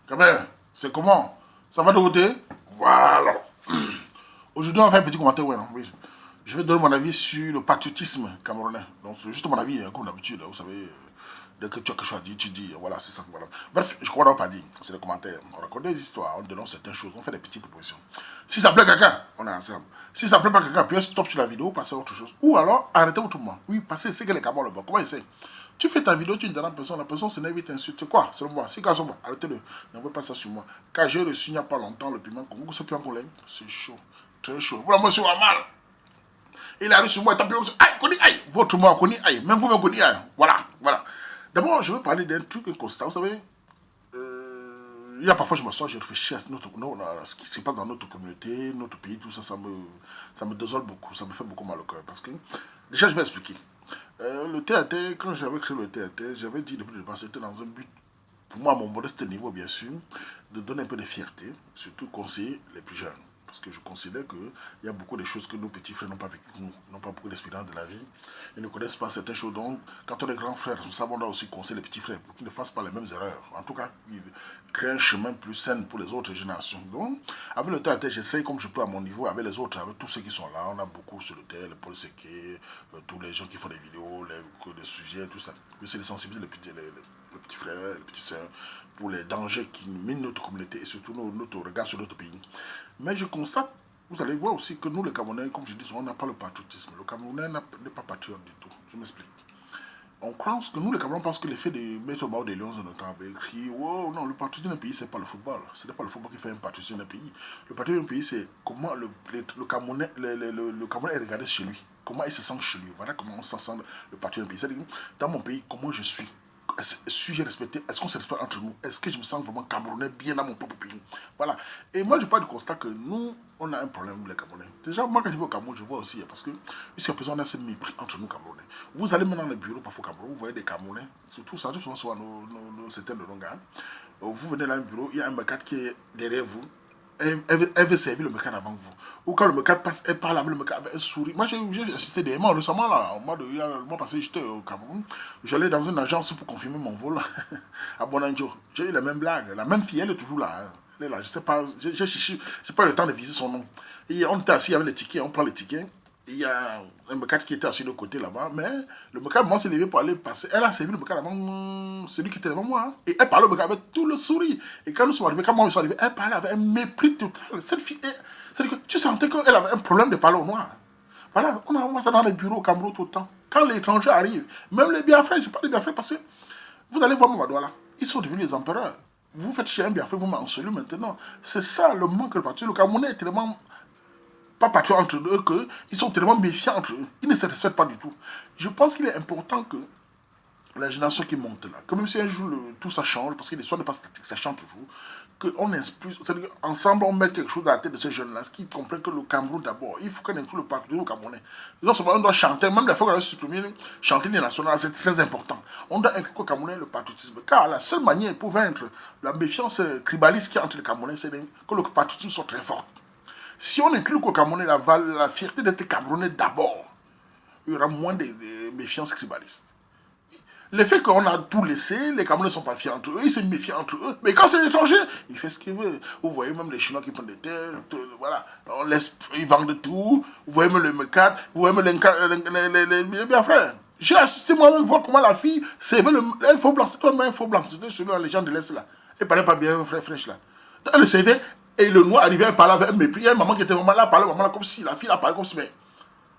Gabriel, c'est comment? Ça va de côté? Voilà. Aujourd'hui, on va faire un petit commentaire. Ouais, non, oui. Je vais donner mon avis sur le patriotisme camerounais. Donc, c'est juste mon avis, comme d'habitude. Vous savez, dès que tu as quelque chose à dire, tu dis, voilà, c'est ça. Voilà. Bref, je crois qu'on n'a pas dit. C'est des commentaires. On raconte des histoires, on dénonce certaines choses, on fait des petites propositions. Si ça plaît à quelqu'un, on est ensemble. Si ça plaît pas à quelqu'un, puis stop sur la vidéo, passez à autre chose. Ou alors, arrêtez autrement. Oui, passez, c'est que les Camerounais, comment ils savent? Tu fais ta vidéo, tu dis à la personne se nègre, t'insulte. C'est quoi? Selon moi. Si quand moi, arrêtez-le. N'envoie pas ça sur moi. Quand j'ai reçu il n'y a pas longtemps le piment Congo, ce piment Congo, c'est chaud. Très chaud. Voilà, monsieur Amal. Il a reçu moi, il t'a pris, aïe, Koni, aïe. Votre moi, Koni, aïe. Même vous, même Koni, aïe. Voilà, voilà. D'abord, je veux parler d'un truc, un constat. Vous savez, il y a parfois, je m'assois, je réfléchis à ce qui se passe dans notre communauté, notre pays, tout ça, ça me désole beaucoup, ça me fait beaucoup mal au cœur. Parce que, déjà, je vais expliquer. Le TAT, quand j'avais créé le TAT, j'avais dit depuis le départ, c'était dans un but, pour moi, à mon modeste niveau, bien sûr, de donner un peu de fierté, surtout conseiller les plus jeunes. Parce que je considère qu'il y a beaucoup de choses que nos petits frères n'ont pas vécues, nous n'ont pas beaucoup d'expérience de la vie. Ils ne connaissent pas certaines choses. Donc, quand on est grand frère, nous savons aussi conseiller les petits frères pour qu'ils ne fassent pas les mêmes erreurs. En tout cas, ils créent un chemin plus sain pour les autres générations. Donc, avec le TAT, j'essaye comme je peux à mon niveau, avec les autres, avec tous ceux qui sont là. On a beaucoup sur le terre, le Paul Seké, tous les gens qui font des vidéos, les sujets, tout ça. C'est de sensibiliser les petits frères, les petites sœurs, pour les dangers qui minent notre communauté et surtout notre regard sur notre pays. Mais je constate, vous allez voir aussi que nous, les Camerounais, comme je dis souvent, on n'a pas le patriotisme. Le Camerounais n'est pas patriote du tout. Je m'explique. On croit que nous, les Camerounais, pensent que l'effet de mettre Mao des Lions dans notre temps, écrit, oh non, le patriotisme d'un pays, c'est pas le football. Ce n'est pas le football qui fait un patriotisme d'un pays. Le patriotisme d'un pays, c'est comment le Camerounais est regardé chez lui. Comment il se sent chez lui. Voilà comment on se sent le patriotisme d'un pays. C'est-à-dire, dans mon pays, comment je suis. Suis-je respecté? Est-ce qu'on se respecte entre nous? Est-ce que je me sens vraiment camerounais bien dans mon propre pays? Voilà. Et moi, je parle du constat que nous, on a un problème, les Camerounais. Déjà, moi, quand je vais au Cameroun, je vois aussi, parce que jusqu'à présent, on a ce mépris entre nous, Camerounais. Vous allez maintenant dans les bureaux, parfois au Cameroun, vous voyez des Camerounais, surtout ça, souvent sur certains de nos gars. Vous venez dans un bureau, il y a un mecade qui est derrière vous. Elle veut servir le mecade avant vous. Ou quand le mecade passe, elle parle avec le mecade avec un sourire. Moi, j'ai assisté des mois récemment, là, au mois passé, j'étais au Cameroun. J'allais dans une agence pour confirmer mon vol à Bonanjo. J'ai eu la même blague. La même fille, elle est toujours là. Hein. Elle est là, je sais pas, j'ai pas eu le temps de viser son nom. Et on était assis avec les tickets, on prend les tickets. Il y a un mecade qui était assis de côté là-bas, mais le mecade, moi, s'est levé pour aller passer. Elle a servi le mecade avant celui qui était devant moi. Hein. Et elle parlait au mecade avec tout le sourire. Et quand nous sommes arrivés, quand moi, je suis arrivé, elle parlait avec un mépris total. Cette fille, c'est-à-dire que tu sentais qu'elle avait un problème de parler au noir. Voilà, on envoie ça dans les bureaux au Cameroun tout le temps. Quand l'étranger arrive, même les Biafrais, je parle des Biafrais parce que vous allez voir Mamadouala, ils sont devenus les empereurs. Vous faites chez un Biafrais, vous m'encelez maintenant. C'est ça le manque de parti. Le Camerounais est tellement pas patriotes entre eux, qu'ils sont tellement méfiants entre eux. Ils ne se respectent pas du tout. Je pense qu'il est important que la génération qui monte là, que même si un jour tout ça change, parce que l'histoire n'est pas statique, ça change toujours, qu'on inspire, c'est-à-dire qu'ensemble on met quelque chose dans la tête de ces jeunes-là, ce qui comprennent que le Cameroun d'abord, il faut qu'on inclue le patriotisme au Camerounais. Non seulement on doit chanter, même la fois qu'on a supprimé, chanter les nationales, c'est très important. On doit inclure au Camerounais le patriotisme, car la seule manière pour vaincre la méfiance tribaliste qu'il y a entre les Camerounais, c'est que le patriotisme soit très fort. Si on inclut qu'au Camerounais la fierté d'être Camerounais d'abord, il y aura moins de méfiance tribaliste. Le fait qu'on a tout laissé, les Camerounais ne sont pas fiers entre eux, ils se méfient entre eux. Mais quand c'est l'étranger, il fait ce qu'il veut. Vous voyez même les Chinois qui prennent des terres, voilà, ils vendent tout. Vous voyez même le MECAD, vous voyez même les Biafrais. J'ai assisté moi-même voir comment la fille servait un faux blanc. C'est toi-même un faux blanc, c'était celui les gens de l'Est là. Elle parlait pas bien, frère fraîche là. Elle le servait. Et le noir arrivait à parler avec un mépris. Il y a une maman qui était vraiment là, elle parlait vraiment comme si la fille a parlé comme si, mais.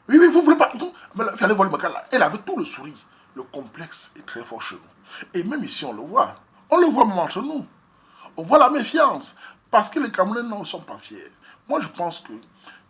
Oui, vous voulez pas. Mais la fille allait voir le mec là. Elle avait tout le sourire. Le complexe est très fort chez nous. Et même ici, on le voit. On le voit même entre nous. On voit la méfiance. Parce que les Camerounais ne sont pas fiers. Moi, je pense que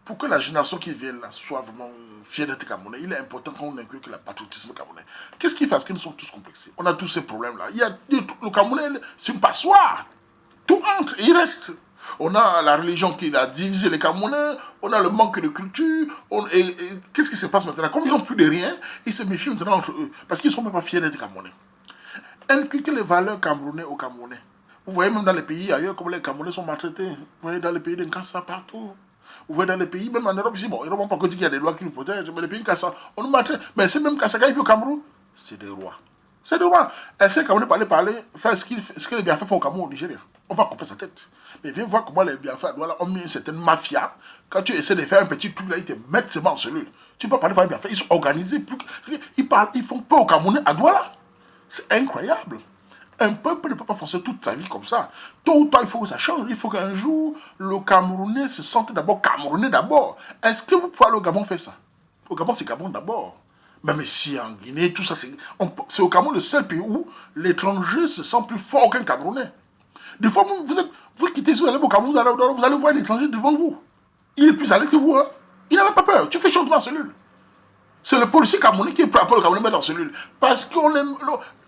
pour que la génération qui vient là soit vraiment fière d'être Camerounais, il est important qu'on inclue que le patriotisme camerounais. Qu'est-ce qui fait? Parce que nous sommes tous complexés. On a tous ces problèmes-là. Le Camerounais, c'est une passoire. Tout entre, il reste. On a la religion qui a divisé les Camerounais, on a le manque de culture, et qu'est-ce qui se passe maintenant? Comme ils n'ont plus de rien, ils se méfient maintenant entre eux, parce qu'ils ne sont même pas fiers d'être Camerounais. Inculquer les valeurs camerounais aux Camerounais. Vous voyez même dans les pays ailleurs, comme les Camerounais sont maltraités. Vous voyez dans les pays de Nkassa partout. Vous voyez dans les pays, même en Europe ici, bon, ils n'ont pas dit qu'il y a des lois qui nous protègent, mais les pays Nkassa, on nous maltraite. Mais c'est même Nkassa, quand il vit au Cameroun, c'est des rois. C'est des rois. Est-ce que les Camerounais parler, faire ce que les Biafrais font au Cameroun, au Nigeria? on va couper sa tête. Mais viens voir comment les Biafra à Douala ont mis une certaine mafia. Quand tu essaies de faire un petit truc là, ils te mettent seulement en cellule. Tu peux parler par les Biafra, ils sont organisés. Ils font peur aux Camerounais à Douala. C'est incroyable. Un peuple ne peut pas foncer toute sa vie comme ça. Tôt ou tard, il faut que ça change. Il faut qu'un jour, le Camerounais se sente d'abord Camerounais d'abord. Est-ce que vous pouvez aller au Gabon faire ça? Au Gabon, c'est Cameroun d'abord. Même ici, en Guinée, tout ça, c'est au Cameroun le seul pays où l'étranger se sent plus fort qu'un Camerounais. Des fois, vous quittez, si vous allez au Cameroun, vous allez voir l'étranger devant vous. Il est plus à l'aise que vous. Hein? Il n'avait pas peur. Tu fais changement en cellule. C'est le policier camerounais qui est prêt à le Camerounais mettre en cellule. Parce que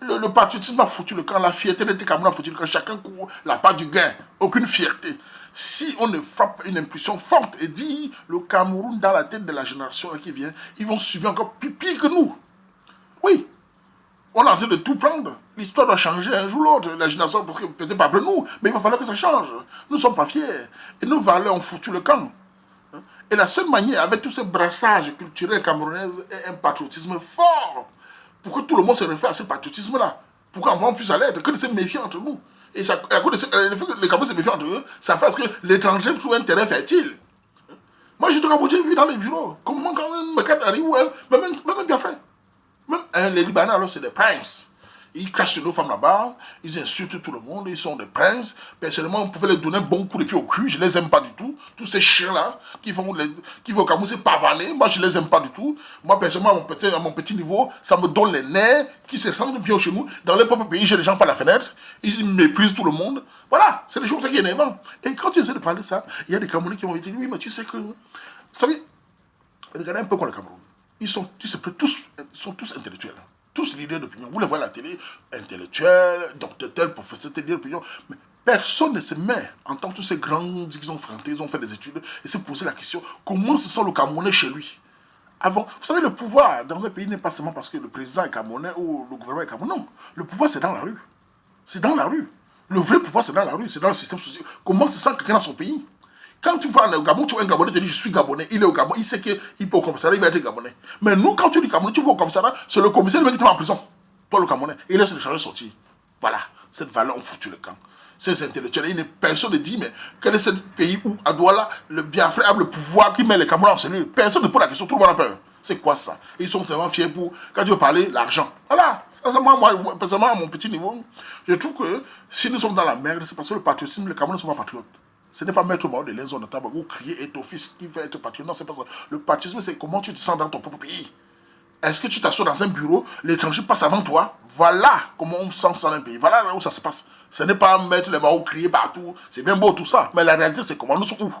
le patriotisme a foutu le camp, la fierté d'être Camerounais a foutu le camp. Chacun court la part du gain. Aucune fierté. Si on ne frappe une impulsion forte et dit le Cameroun dans la tête de la génération qui vient, ils vont subir encore plus pire que nous. Oui. On est en train de tout prendre. L'histoire doit changer un jour ou l'autre. La génération, parce que peut-être pas après nous, mais il va falloir que ça change. Nous ne sommes pas fiers. Et nos valeurs ont foutu le camp. Et la seule manière, avec tous ces brassages culturels camerounais, est un patriotisme fort. Pourquoi tout le monde se réfère à ce patriotisme-là? Pourquoi on puisse aller être que de se méfier entre nous? Et ça, à cause de le fait que les Camerounais se méfient entre eux, ça fait que l'étranger trouve un terrain fertile. Moi, j'ai vu dans les bureaux, comment quand un mec arrive, même un Biafra, même les Libanais, alors c'est des princes. Ils crachent sur nos femmes là-bas, ils insultent tout le monde, ils sont des princes. Personnellement, on pouvait leur donner un bon coup de pied au cul, je les aime pas du tout. Tous ces chiens-là qui vont au Cameroun se pavaner, moi je les aime pas du tout. Moi, personnellement, à mon petit niveau, ça me donne les nerfs qui se sentent bien chez nous. Dans les propres pays, j'ai les gens par la fenêtre, ils méprisent tout le monde. Voilà, c'est des choses qui est énervant. Et quand tu essaies de parler de ça, il y a des Camerounais qui vont dire, oui, mais tu sais que... Vous savez, regardez un peu comme le Cameroun. Ils sont tous intellectuels. Tous leaders d'opinion. Vous les voyez à la télé, intellectuels, docteurs tels, professeurs tels, leaders d'opinion. Mais personne ne se met, en tant que tous ces grands, ils ont frenté, ils ont fait des études, et se poser la question, comment se sent le Camerounais chez lui? Avant, vous savez, le pouvoir dans un pays n'est pas seulement parce que le président est Camerounais ou le gouvernement est Camerounais. Non, le pouvoir c'est dans la rue. C'est dans la rue. Le vrai pouvoir c'est dans la rue, c'est dans le système social. Comment se sent quelqu'un dans son pays? Quand tu vas au Gabon, tu vois un Gabonais, tu dis je suis Gabonais, il est au Gabon, il sait qu'il peut au commissariat, il va être Gabonais. Mais nous, quand tu dis Gabonais, tu vas au commissariat, c'est le commissaire qui te met en prison. Toi, le Gabonais, il laisse les chargés sortir. Voilà, cette valeur, on foutu le camp. Ces intellectuels, personne ne dit, mais quel est ce pays où, à Douala, le Biafra a le pouvoir qui met les Camerounais en cellule? Personne ne pose la question, tout le monde a peur. C'est quoi ça? Ils sont tellement fiers pour, quand tu veux parler, l'argent. Voilà, moi, personnellement, à mon petit niveau, je trouve que si nous sommes dans la merde, c'est parce que le patriotisme, les Camerounais ne sont pas patriotes. Ce n'est pas mettre au mort de l'aise de table ou crier et ton fils qui veut être patriote. Non, c'est pas ça. Le patriotisme, c'est comment tu te sens dans ton propre pays. Est-ce que tu t'assois dans un bureau, l'étranger passe avant toi? Voilà comment on se sent dans un pays. Voilà là où ça se passe. Ce n'est pas mettre les barreaux, crier partout. C'est bien beau tout ça. Mais la réalité, c'est comment nous sommes où?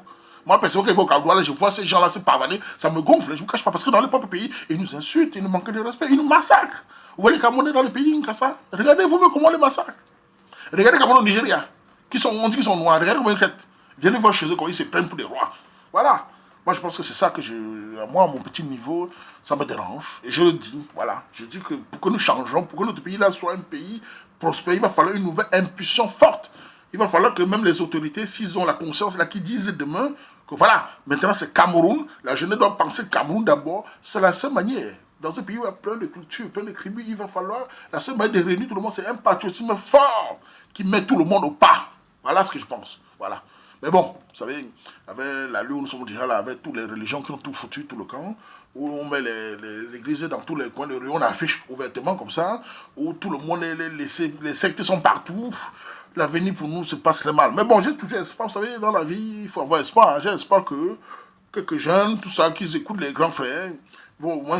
Moi, personnellement, quand je vais au Cameroun, je vois ces gens-là se pavaner. Ça me gonfle. Je ne vous cache pas. Parce que dans les propres pays, ils nous insultent, ils nous manquent de respect, ils nous massacrent. Vous voyez les Camerounais dans les pays, comme ça? Regardez vous-même comment on les massacre. Regardez les Camerounais au Nigeria. On dit qu'ils sont noirs. Regardez comment ils traitent. Viennent voir chez eux quand ils se prennent pour des rois. Voilà. Moi, je pense que c'est ça que moi, à mon petit niveau, ça me dérange. Et je le dis, voilà. Je dis que pour que nous changeons, pour que notre pays-là soit un pays prospère, il va falloir une nouvelle impulsion forte. Il va falloir que même les autorités, s'ils ont la conscience là, qui disent demain que voilà, maintenant c'est Cameroun, la jeunesse doit penser Cameroun d'abord, c'est la seule manière. Dans un pays où il y a plein de cultures, plein de tribus, il va falloir, la seule manière de réunir tout le monde, c'est un patriotisme fort qui met tout le monde au pas. Voilà ce que je pense. Voilà. Mais bon, vous savez, avec la lune, nous sommes déjà là avec toutes les religions qui ont tout foutu, tout le camp, où on met les églises dans tous les coins de rue, on affiche ouvertement comme ça, où tout le monde, les sectes sont partout. L'avenir pour nous se passe très mal. Mais bon, j'ai toujours espoir, vous savez, dans la vie, il faut avoir espoir. J'ai espoir que quelques jeunes, tout ça, qu'ils écoutent les grands frères, bon, au moins,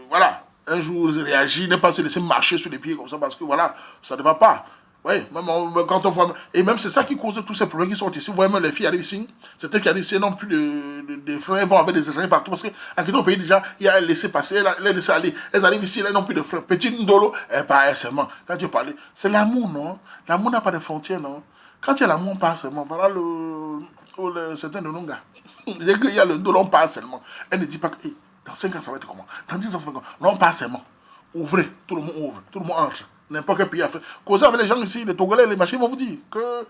voilà, un jour, ils réagissent, ne pas se laisser marcher sur les pieds comme ça, parce que voilà, ça ne va pas. Oui, même quand on voit. Et même c'est ça qui cause tous ces problèmes qui sont ici. Vous voyez, même les filles arrivent ici. C'est elles qui arrivent ici, n'ont plus de freins, elles vont avec des étrangers partout. Parce qu'en quittant le pays, déjà, il y a laissé passer, les laissé aller. Elles arrivent ici, elles n'ont plus de freins. Petit Ndolo, pas seulement. Quand tu parles, c'est l'amour, non? L'amour n'a pas de frontières, non? Quand il y a l'amour, on passe seulement. Voilà le certain de nos gars. Dès qu'il y a le Ndolo, on passe seulement. Elle ne dit pas que dans 5 ans, ça va être comment? Dans 10 ans, ça va être comment? Non, on passe seulement. Ouvrez, tout le monde ouvre, tout le monde entre. N'importe quel pays africain. Causez avec les gens ici, les Togolais, les machins vont vous dire que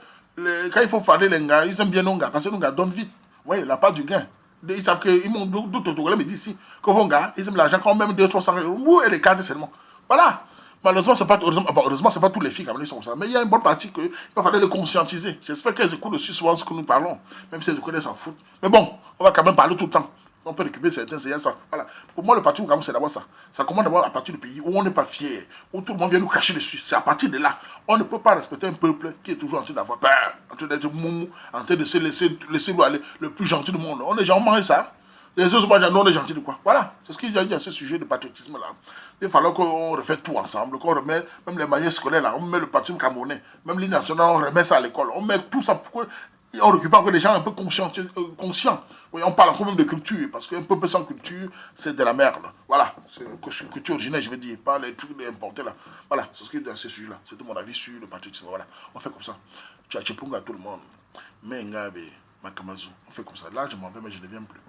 quand il faut faire les gars, ils aiment bien nos gars, parce que nos gars donnent vite. Oui, la part du gain. Ils savent qu'ils m'ont d'autres Togolais me disent ici, que vos gars, ils aiment l'argent quand même 200-300 euros, et les cartes seulement. Voilà. Malheureusement, c'est pas, heureusement, c'est pas tous les filles camerounaises qui sont comme ça. Mais il y a une bonne partie qu'il va falloir les conscientiser. J'espère qu'elles écoutent aussi souvent ce que nous parlons, même si elles connaissent s'en foutent. Mais bon, on va quand même parler tout le temps. On peut récupérer certains, c'est ça. Voilà. Pour moi, le parti au Cameroun, c'est d'abord ça. Ça commence d'abord à partir du pays où on n'est pas fier, où tout le monde vient nous cracher dessus. C'est à partir de là. On ne peut pas respecter un peuple qui est toujours en train d'avoir peur, en train d'être moumou, en train de se laisser aller, le plus gentil du monde. On est gens mange ça. Les autres, moi, on est gentils de quoi. Voilà, c'est ce qu'il y a dit à ce sujet de patriotisme-là. Il fallait qu'on refait tout ensemble, qu'on remet même les manières scolaires, là, on met le patrimoine camerounais, même l'hymne national, on remet ça à l'école. On met tout ça pour on récupère encore des gens un peu conscients. Oui, on parle encore même de culture, parce qu'un peuple sans culture, c'est de la merde. Voilà, c'est une culture originelle, je veux dire, pas les trucs importés là. Voilà, c'est ce qu'il y a dans ce sujet-là. C'est tout mon avis sur le patriotisme. Voilà, on fait comme ça. Tu as à tout le monde. Mais Ngabe, Makamazu, on fait comme ça. Là, je m'en vais, mais je ne viens plus.